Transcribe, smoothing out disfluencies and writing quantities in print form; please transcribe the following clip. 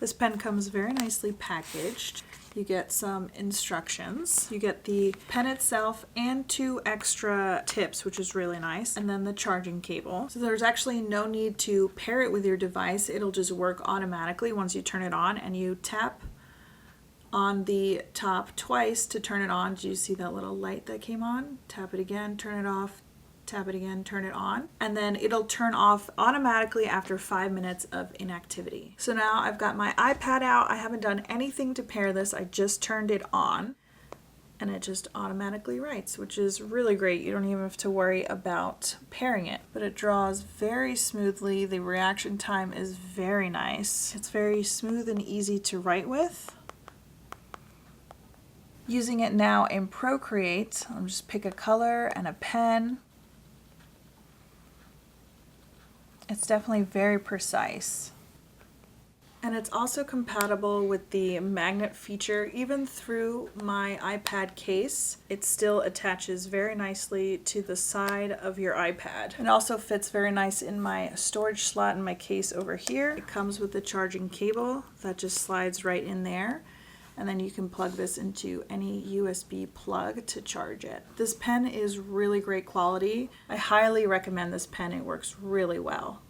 This pen comes very nicely packaged. You get some instructions. You get the pen itself and 2 extra tips, which is really nice, and then the charging cable. So there's actually no need to pair it with your device. It'll just work automatically once you turn it on, and you tap on the top twice to turn it on. Do you see that little light that came on? Tap it again, turn it off, tap it again, turn it on, and then it'll turn off automatically after 5 minutes of inactivity. So now I've got my iPad out. I haven't done anything to pair this. I just turned it on and it just automatically writes, which is really great. You don't even have to worry about pairing it, but it draws very smoothly. The reaction time is very nice. It's very smooth and easy to write with. Using it now in Procreate, I'll just pick a color and a pen. It's definitely very precise. And it's also compatible with the magnet feature. Even through my iPad case, it still attaches very nicely to the side of your iPad. It also fits very nice in my storage slot in my case over here. It comes with the charging cable that just slides right in there. And then you can plug this into any USB plug to charge it. This pen is really great quality. I highly recommend this pen. It works really well.